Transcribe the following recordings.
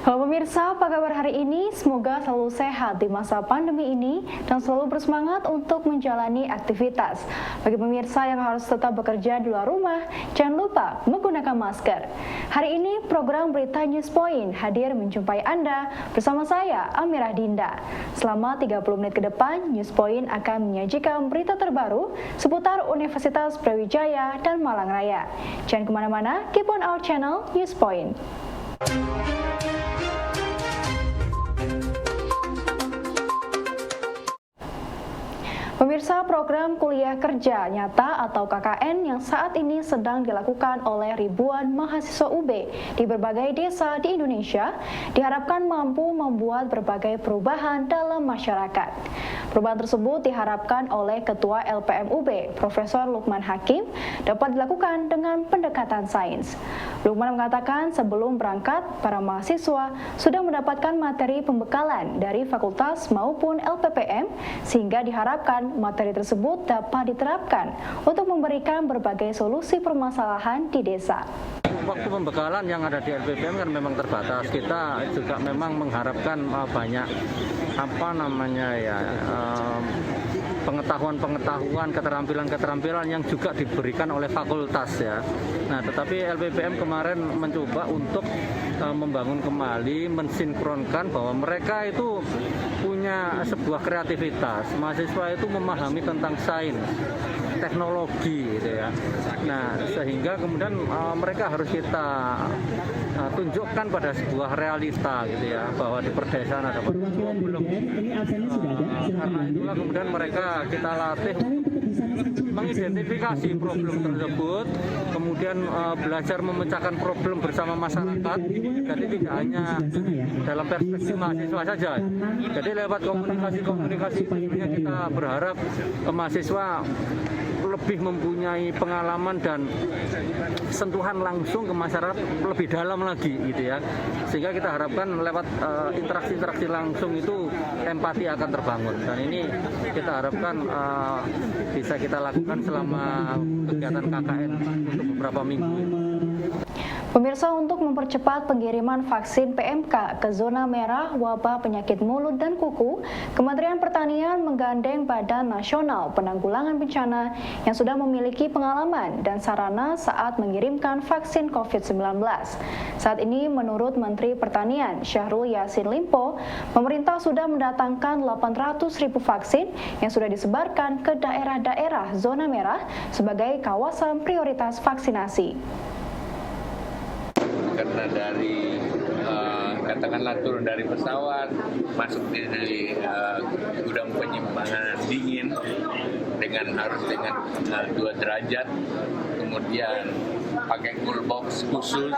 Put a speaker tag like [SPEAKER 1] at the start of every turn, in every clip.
[SPEAKER 1] Halo pemirsa, apa kabar hari ini? Semoga selalu sehat di masa pandemi ini dan selalu bersemangat untuk menjalani aktivitas. Bagi pemirsa yang harus tetap bekerja di luar rumah, jangan lupa menggunakan masker. Hari ini program Berita News Point hadir menjumpai Anda bersama saya, Amirah Dinda. Selama 30 menit ke depan, News Point akan menyajikan berita terbaru seputar Universitas Brawijaya dan Malang Raya. Jangan kemana-mana, keep on our channel News Point. Pemirsa, program kuliah kerja nyata atau KKN yang saat ini sedang dilakukan oleh ribuan mahasiswa UB di berbagai desa di Indonesia diharapkan mampu membuat berbagai perubahan dalam masyarakat. Perubahan tersebut diharapkan oleh Ketua LPM UB, Profesor Lukman Hakim, dapat dilakukan dengan pendekatan sains. Lukman mengatakan sebelum berangkat, para mahasiswa sudah mendapatkan materi pembekalan dari fakultas maupun LPPM sehingga diharapkan materi tersebut dapat diterapkan untuk memberikan berbagai solusi permasalahan di desa.
[SPEAKER 2] Waktu pembekalan yang ada di LPPM kan memang terbatas. Kita juga memang mengharapkan banyak pengetahuan, keterampilan yang juga diberikan oleh fakultas ya. Nah, tetapi LPPM kemarin mencoba untuk membangun kembali, mensinkronkan bahwa mereka itu punya sebuah kreativitas. Mahasiswa itu memahami tentang sains, teknologi gitu ya. Nah, sehingga kemudian mereka harus kita tunjukkan pada sebuah realita gitu ya, bahwa di perdesaan ada problem. Karena itulah kemudian mereka kita latih mengidentifikasi problem tersebut, kemudian belajar memecahkan problem bersama masyarakat. Jadi tidak hanya dalam perspektif mahasiswa saja. Jadi lewat komunikasi sebenarnya kita berharap mahasiswa lebih mempunyai pengalaman dan sentuhan langsung ke masyarakat lebih dalam lagi gitu ya, sehingga kita harapkan lewat interaksi langsung itu empati akan terbangun, dan ini kita harapkan bisa kita lakukan selama kegiatan KKN untuk beberapa minggu.
[SPEAKER 1] Pemirsa, untuk mempercepat pengiriman vaksin PMK ke zona merah wabah penyakit mulut dan kuku, Kementerian Pertanian menggandeng Badan Nasional Penanggulangan Bencana yang sudah memiliki pengalaman dan sarana saat mengirimkan vaksin COVID-19. Saat ini, menurut Menteri Pertanian Syahrul Yassin Limpo, pemerintah sudah mendatangkan 800.000 vaksin yang sudah disebarkan ke daerah-daerah zona merah sebagai kawasan prioritas vaksinasi.
[SPEAKER 3] Karena dari katakanlah turun dari pesawat, masuk di gudang penyimpanan dingin harus dengan 2 derajat, kemudian pakai cool box khusus,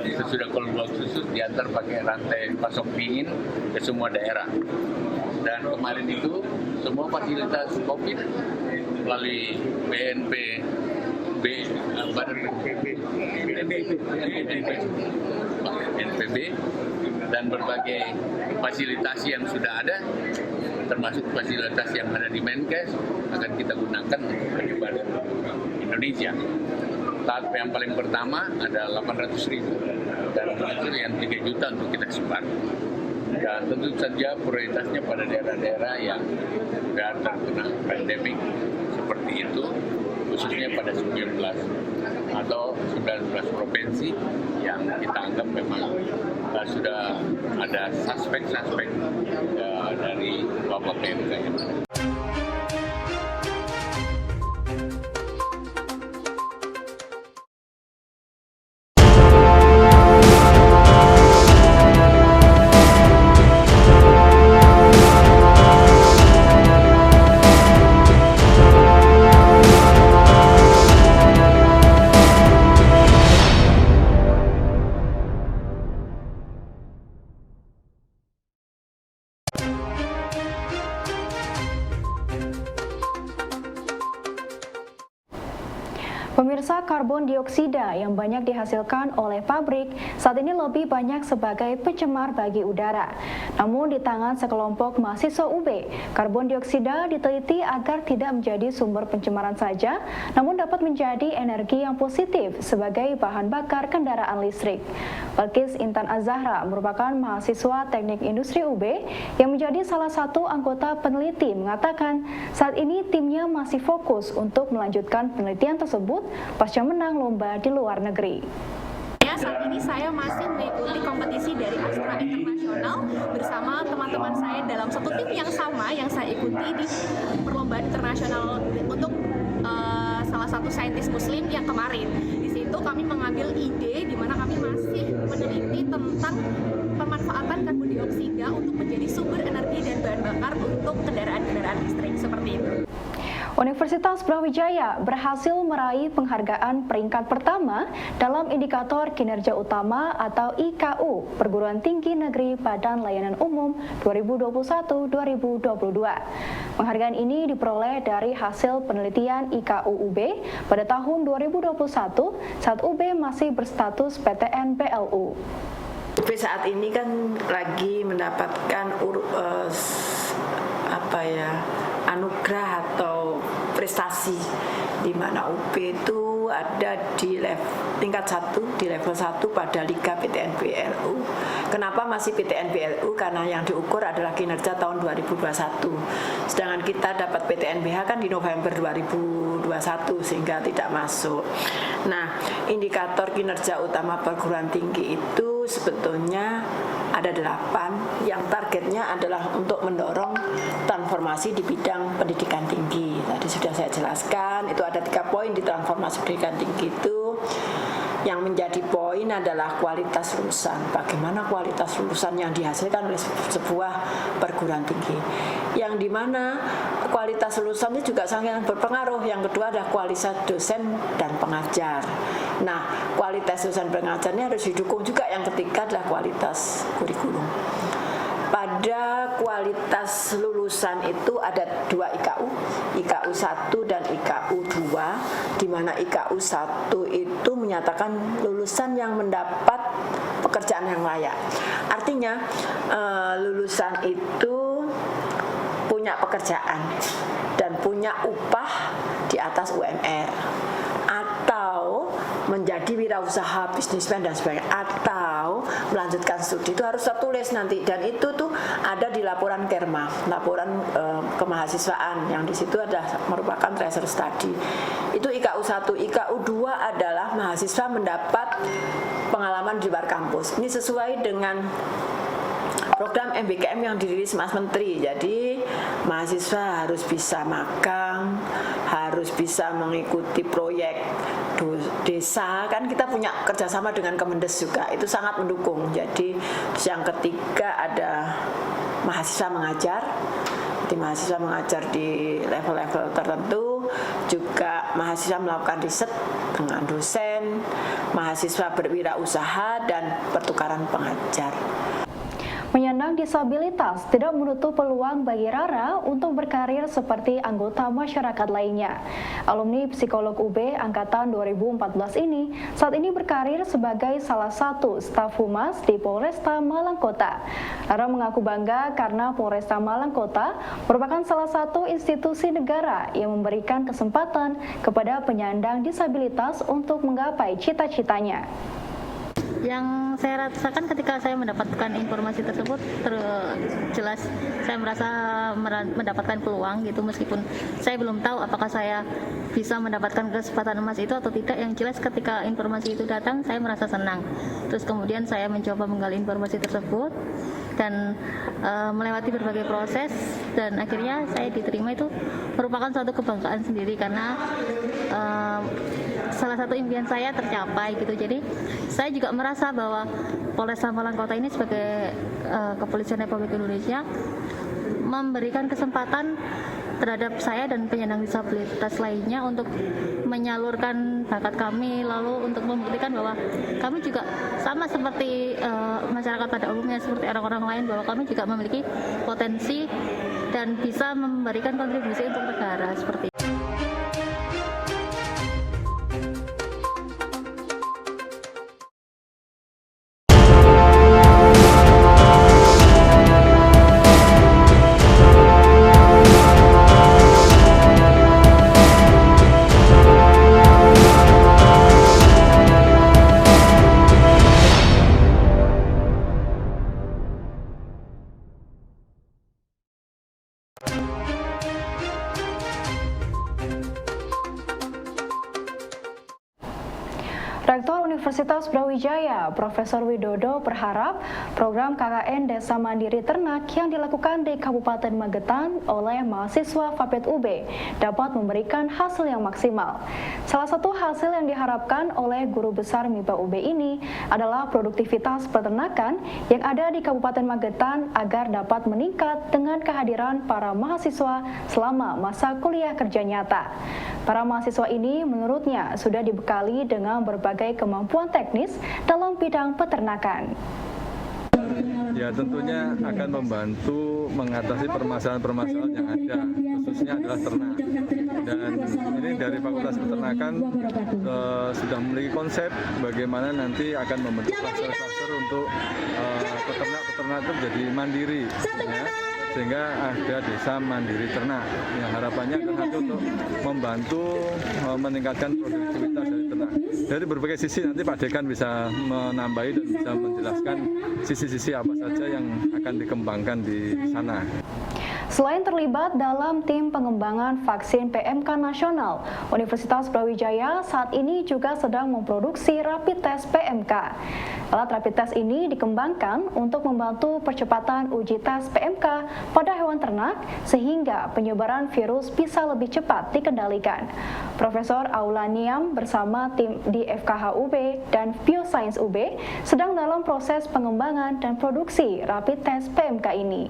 [SPEAKER 3] itu sudah cool box khusus diantar pakai rantai pasok dingin ke semua daerah. Dan kemarin itu semua fasilitas COVID melalui NPB dan berbagai fasilitas yang sudah ada, termasuk fasilitas yang ada di Menkes, akan kita gunakan untuk penyebaran Indonesia. Tahap yang paling pertama ada 800.000 dan itu yang 3 juta untuk kita sebar. Dan tentu saja prioritasnya pada daerah-daerah yang sudah terkena pandemik seperti itu, khususnya pada 19 provinsi yang kita anggap memang sudah ada suspek dari wabah PMK ini.
[SPEAKER 1] Pemirsa, karbon dioksida yang banyak dihasilkan oleh pabrik saat ini lebih banyak sebagai pencemar bagi udara. Namun di tangan sekelompok mahasiswa UB, karbon dioksida diteliti agar tidak menjadi sumber pencemaran saja, namun dapat menjadi energi yang positif sebagai bahan bakar kendaraan listrik. Balkis Intan Az-Zahra merupakan mahasiswa Teknik Industri UB yang menjadi salah satu anggota peneliti mengatakan saat ini timnya masih fokus untuk melanjutkan penelitian tersebut pasca menang lomba di luar negeri.
[SPEAKER 4] Saat ini saya masih mengikuti kompetisi dari Astra Internasional bersama teman-teman saya dalam satu tim yang sama yang saya ikuti di perlombaan internasional untuk salah satu saintis muslim yang kemarin. Di situ kami mengambil ide di mana kami masih meneliti tentang pemanfaatan karbon dioksida untuk menjadi sumber energi dan bahan bakar untuk kendaraan-kendaraan listrik seperti itu.
[SPEAKER 1] Universitas Brawijaya berhasil meraih penghargaan peringkat pertama dalam Indikator Kinerja Utama atau IKU Perguruan Tinggi Negeri Badan Layanan Umum 2021-2022. Penghargaan ini diperoleh dari hasil penelitian IKU UB pada tahun 2021 saat UB masih berstatus PTN BLU.
[SPEAKER 5] UB saat ini kan lagi mendapatkan anugerah atau prestasi, di mana UB itu ada di tingkat 1, di level 1 pada Liga PTN BLU. Kenapa masih PTN BLU? Karena yang diukur adalah kinerja tahun 2021. Sedangkan kita dapat PTN BH kan di November 2021 sehingga tidak masuk. Nah, indikator kinerja utama perguruan tinggi itu sebetulnya ada 8 yang targetnya adalah untuk mendorong transformasi di bidang pendidikan tinggi. Tadi sudah saya jelaskan, itu ada 3 poin di transformasi pendidikan tinggi itu. Yang menjadi poin adalah kualitas lulusan. Bagaimana kualitas lulusan yang dihasilkan oleh sebuah perguruan tinggi. Yang dimana kualitas lulusan itu juga sangat berpengaruh. Yang kedua adalah kualitas dosen dan pengajar. Nah, kualitas dosen pengajarnya harus didukung juga. Yang ketiga adalah kualitas kurikulum. Pada kualitas lulusan itu ada 2 IKU, IKU 1 dan IKU 2, di mana IKU 1 itu menyatakan lulusan yang mendapat pekerjaan yang layak. Artinya lulusan itu punya pekerjaan dan punya upah di atas UMR, atau menjadi wirausaha, bisnismen dan sebagainya, atau melanjutkan studi. Itu harus tertulis nanti, dan itu tuh ada di laporan Kerma, laporan kemahasiswaan, yang di situ ada merupakan treasure study. Itu IKU 1. IKU 2 adalah mahasiswa mendapat pengalaman di luar kampus. Ini sesuai dengan program MBKM yang dirilis Mas Menteri. Jadi mahasiswa harus bisa magang, harus bisa mengikuti proyek desa. Kan kita punya kerjasama dengan Kemendes juga, itu sangat mendukung. Jadi yang ketiga ada mahasiswa mengajar. Jadi mahasiswa mengajar di level-level tertentu, juga mahasiswa melakukan riset dengan dosen, mahasiswa berwirausaha, dan pertukaran pengajar.
[SPEAKER 1] Penyandang disabilitas tidak menutup peluang bagi Rara untuk berkarir seperti anggota masyarakat lainnya. Alumni psikolog UB angkatan 2014 ini saat ini berkarir sebagai salah satu staf humas di Polresta Malang Kota. Rara mengaku bangga karena Polresta Malang Kota merupakan salah satu institusi negara yang memberikan kesempatan kepada penyandang disabilitas untuk menggapai cita-citanya.
[SPEAKER 6] Yang saya rasakan ketika saya mendapatkan informasi tersebut, jelas saya merasa mendapatkan peluang gitu, meskipun saya belum tahu apakah saya bisa mendapatkan kesempatan emas itu atau tidak. Yang jelas ketika informasi itu datang, saya merasa senang. Terus kemudian saya mencoba menggali informasi tersebut dan melewati berbagai proses, dan akhirnya saya diterima. Itu merupakan suatu kebanggaan sendiri karena salah satu impian saya tercapai gitu. Jadi saya juga merasa bahwa Polresta Malang Kota ini sebagai Kepolisian Republik Indonesia memberikan kesempatan terhadap saya dan penyandang disabilitas lainnya untuk menyalurkan bakat kami, lalu untuk membuktikan bahwa kami juga sama seperti masyarakat pada umumnya, seperti orang-orang lain, bahwa kami juga memiliki potensi dan bisa memberikan kontribusi untuk negara seperti itu.
[SPEAKER 1] Rektor Universitas Brawijaya, Profesor Widodo berharap program KKN Desa Mandiri Ternak yang dilakukan di Kabupaten Magetan oleh mahasiswa FAPET UB dapat memberikan hasil yang maksimal. Salah satu hasil yang diharapkan oleh guru besar MIPA UB ini adalah produktivitas peternakan yang ada di Kabupaten Magetan agar dapat meningkat dengan kehadiran para mahasiswa selama masa kuliah kerja nyata. Para mahasiswa ini menurutnya sudah dibekali dengan berbagai kemampuan teknis dalam bidang peternakan.
[SPEAKER 7] Ya, tentunya akan membantu mengatasi permasalahan-permasalahan yang ada, khususnya adalah ternak. Dan ini dari Fakultas Peternakan sudah memiliki konsep bagaimana nanti akan membentuk klaster-klaster untuk peternak-peternak itu menjadi mandiri, ya, sehingga ada desa mandiri ternak. Yang harapannya akan nanti untuk membantu meningkatkan produktivitas dari ternak. Dari berbagai sisi nanti Pak Dekan bisa menambahi dan bisa menjelaskan sisi-sisi apa saja yang akan dikembangkan di sana.
[SPEAKER 1] Selain terlibat dalam tim pengembangan vaksin PMK nasional, Universitas Brawijaya saat ini juga sedang memproduksi rapid test PMK. Alat rapid test ini dikembangkan untuk membantu percepatan uji tes PMK pada hewan ternak sehingga penyebaran virus bisa lebih cepat dikendalikan. Profesor Aulaniam bersama tim di FKH UB dan Bioscience UB sedang dalam proses pengembangan dan produksi rapid test PMK ini.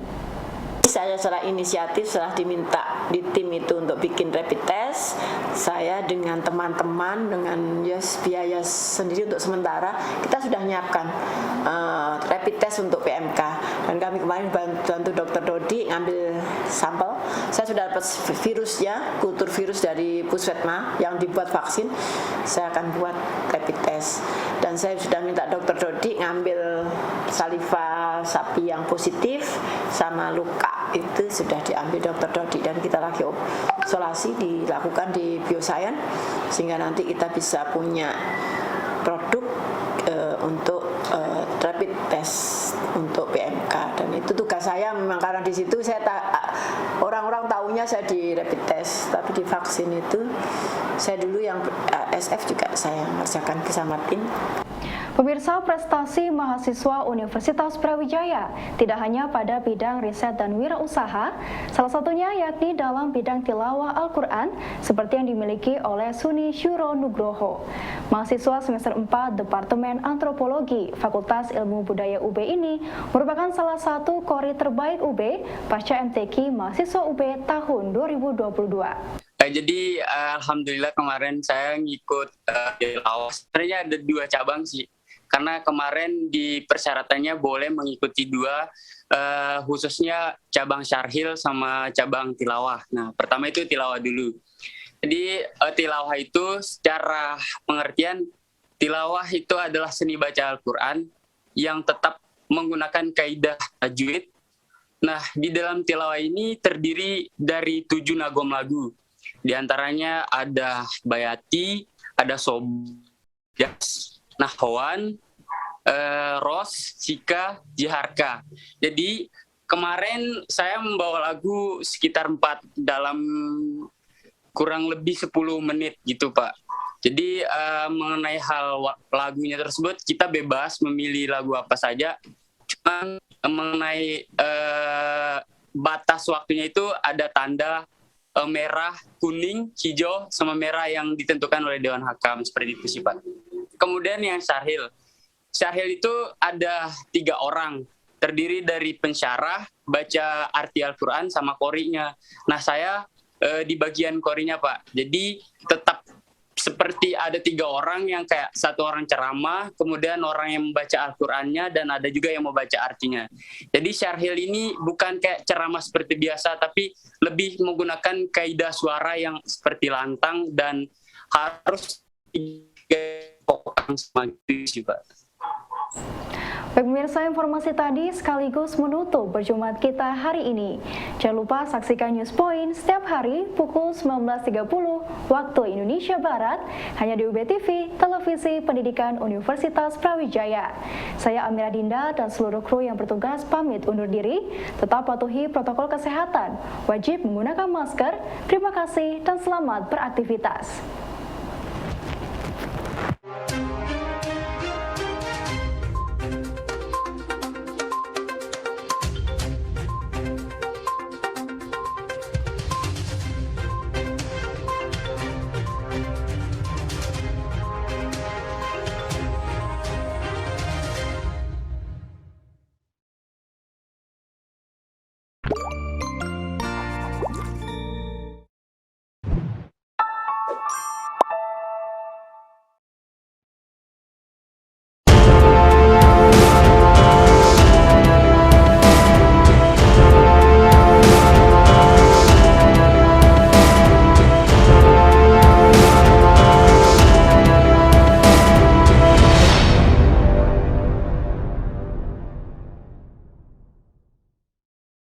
[SPEAKER 5] Saya setelah inisiatif, setelah diminta di tim itu untuk bikin rapid test, saya dengan teman-teman dengan biaya sendiri untuk sementara kita sudah menyiapkan rapid test untuk PMK. Dan kami kemarin bantu Dr. Dodi ngambil sampel. Saya sudah dapat virusnya, kultur virus dari Puskesmas yang dibuat vaksin. Saya akan buat rapid test. Dan saya sudah minta Dr. Dodi ngambil saliva sapi yang positif sama luka, itu sudah diambil Dr. Dodi dan kita lagi isolasi dilakukan di Bioscience sehingga nanti kita bisa punya produk untuk rapid test untuk PMK. Dan itu tugas saya memang karena di situ saya orang-orang tahunya saya di rapid test, tapi di vaksin itu saya dulu yang SF juga saya mengerjakan bersama tim.
[SPEAKER 1] Pemirsa, prestasi mahasiswa Universitas Brawijaya tidak hanya pada bidang riset dan wirausaha, salah satunya yakni dalam bidang tilawah Al-Quran seperti yang dimiliki oleh Suni Syuro Nugroho. Mahasiswa semester 4 Departemen Antropologi Fakultas Ilmu Budaya UB ini merupakan salah satu kori terbaik UB pasca MTQ mahasiswa UB tahun 2022.
[SPEAKER 8] Jadi alhamdulillah kemarin saya ngikut tilawah. Sebenarnya ada 2 cabang sih. Karena kemarin di persyaratannya boleh mengikuti 2, khususnya cabang syarhil sama cabang tilawah. Nah, pertama itu tilawah dulu. Jadi tilawah itu secara pengertian, tilawah itu adalah seni baca Al-Quran yang tetap menggunakan kaidah tajwid. Nah, di dalam tilawah ini terdiri dari 7 nagom lagu. Di antaranya ada bayati, ada sobjas, nahwan, ros, sika, jiharka. Jadi kemarin saya membawa lagu sekitar 4 dalam kurang lebih 10 menit gitu Pak. Jadi mengenai hal lagunya tersebut kita bebas memilih lagu apa saja. Cuman mengenai batas waktunya itu ada tanda merah, kuning, hijau, sama merah yang ditentukan oleh Dewan Hakam, seperti itu sih Pak. Kemudian yang syarhil. Syarhil itu ada 3 orang, terdiri dari pensyarah, baca arti Al-Quran, sama korinya. Nah saya di bagian korinya Pak, jadi tetap seperti ada 3 orang yang kayak 1 orang ceramah, kemudian orang yang membaca Al-Qurannya, dan ada juga yang membaca artinya. Jadi syarhil ini bukan kayak ceramah seperti biasa, tapi lebih menggunakan kaidah suara yang seperti lantang dan harus semakin sih Pak.
[SPEAKER 1] Baik pemirsa, informasi tadi sekaligus menutup perjumpaan kita hari ini. Jangan lupa saksikan News Point setiap hari pukul 19.30 waktu Indonesia Barat hanya di UB TV, televisi pendidikan Universitas Brawijaya. Saya Amira Dinda dan seluruh kru yang bertugas pamit undur diri. Tetap patuhi protokol kesehatan, wajib menggunakan masker. Terima kasih dan selamat beraktivitas.